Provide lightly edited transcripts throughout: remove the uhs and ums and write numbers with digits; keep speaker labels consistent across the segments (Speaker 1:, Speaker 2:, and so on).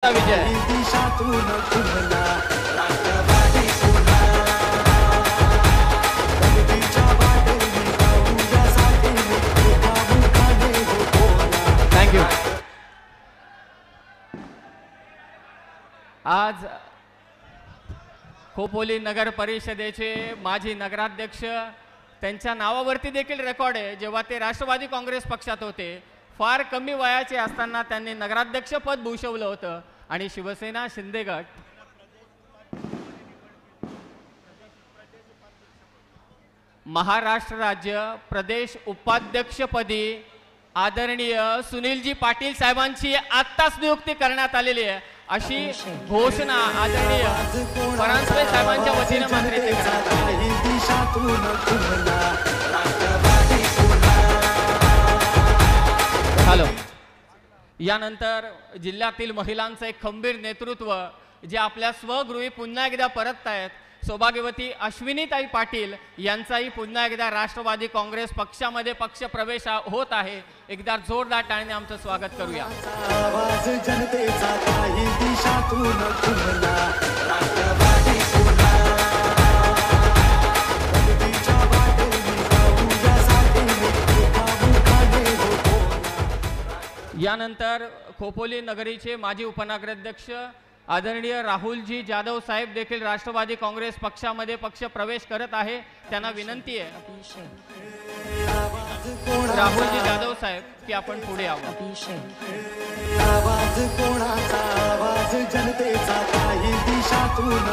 Speaker 1: विजय thank you. आज खोपोली नगर परिषदेचे माजी नगराध्यक्ष त्यांच्या नावावरती देखील रेकॉर्ड आहे। जेव्हा ते राष्ट्रवादी काँग्रेस पक्षात होते, फार कमी वयाचे असताना त्यांनी नगराध्यक्ष पद भूषवलं होतं आणि शिवसेना शिंदे गट महाराष्ट्र राज्य प्रदेश उपाध्यक्षपदी आदरणीय सुनीलजी पाटील साहेबांची आत्ताच नियुक्ती करण्यात आलेली आहे, अशी घोषणा आदरणीय परांजपे साहेबांच्या वतीने मात्र इथे करण्यात आलेली आहे। हॅलो, यानंतर जिल्ह्यातील महिलांचं एक खंबीर नेतृत्व जे आपल्या स्वगृही पुन्हा एकदा परत आहेत, सौभाग्यवती अश्विनीताई पाटील यांचाही पुन्हा एकदा राष्ट्रवादी काँग्रेस पक्षामध्ये पक्ष प्रवेश होत आहे। एकदा जोरदार टाळ्याने आमचं स्वागत करूया।
Speaker 2: आवाज जनतेचा काही दिशातून
Speaker 1: यानंतर खोपोली नगरीचे माजी उपनगराध्यक्ष आदरणीय राहुलजी जाधव साहेब देखील राष्ट्रवादी काँग्रेस पक्षामध्ये पक्ष प्रवेश करत आहे। त्यांना विनंती आहे राहुलजी जाधव साहेब की आपण पुढे यावं।
Speaker 2: आवाज कोणाचा आवाज जनतेचा काही दिशातून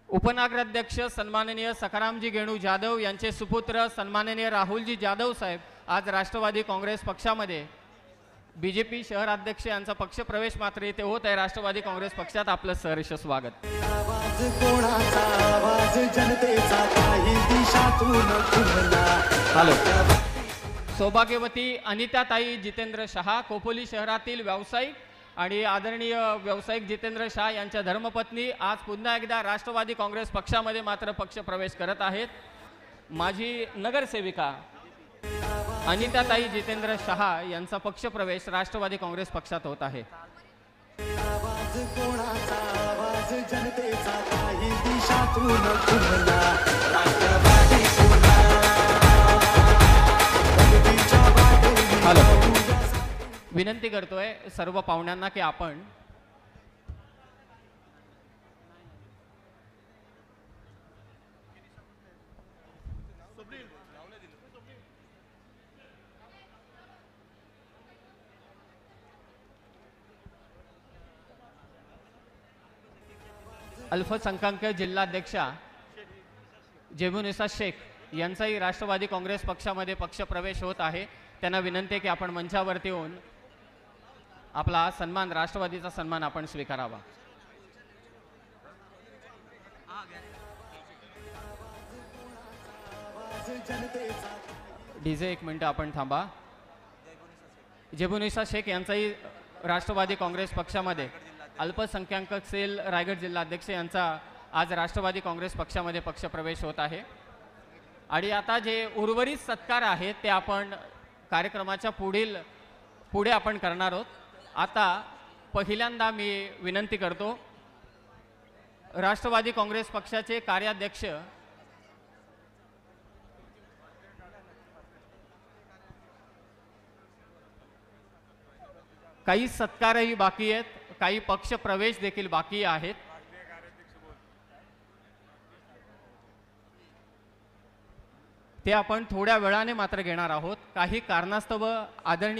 Speaker 1: उपनगराध्यक्ष सन्माननीय सखारामजी गेणू जाधव यांचे सुपुत्र सन्माननीय राहुलजी जाधव साहेब आज राष्ट्रवादी काँग्रेस पक्षामध्ये बीजेपी शहराध्यक्ष यांचा पक्ष प्रवेश मात्र इथे होत आहे। राष्ट्रवादी काँग्रेस पक्षात आपलं सहर्ष स्वागत।
Speaker 2: आवाज कोणाचा आवाज जनतेचा काही दिशातून
Speaker 1: हॅलो, सौभाग्यवती अनिताताई जितेंद्र शहा खोपोली शहरातील व्यावसायिक आणि आदरणीय व्यावसायिक जितेंद्र शहा यांच्या धर्मपत्नी आज पुन्हा एकदा राष्ट्रवादी काँग्रेस पक्षामध्ये मात्र पक्ष प्रवेश करत आहेत। माजी नगरसेविका अनिताताई जितेंद्र शहा यांचा पक्ष प्रवेश राष्ट्रवादी काँग्रेस पक्षात होत आहे।
Speaker 2: आवाज कोणाचा आवाज जनतेचा काही दिशातून
Speaker 1: हॅलो, विनंती करतोय सर्व पाहुण्यांना की आपण अल्पसंख्याक जिल्हाध्यक्षा जेबुनिसा शेख यांचाही राष्ट्रवादी काँग्रेस पक्षामध्ये पक्ष प्रवेश होत आहे। त्यांना विनंती आहे की आपण मंचावरती येऊन आपला सन्मान राष्ट्रवादीचा सन्मान आपण स्वीकारावा। डीजे एक मिनिट आपण थांबा। जेबुनिसा शेख यांचाही राष्ट्रवादी काँग्रेस पक्षामध्ये अल्पसंख्याक सेल रायगड जिल्हाध्यक्ष यांचा आज राष्ट्रवादी काँग्रेस पक्षामध्ये पक्ष प्रवेश होत आहे। आणि आता जे उर्वरित सत्कार आहेत ते आपण कार्यक्रमाच्या पुढे आपण करणार आहोत। आता पहिल्यांदा मी विनंती करतो राष्ट्रवादी काँग्रेस पक्षाचे कार्याध्यक्ष काही सत्कारही बाकी आहेत, काही पक्ष प्रवेश देखील बाकी आहेत। ते आपण थोड्या वेळाने मात्र घेणार आहोत। काही कारणास्तव आदरणीय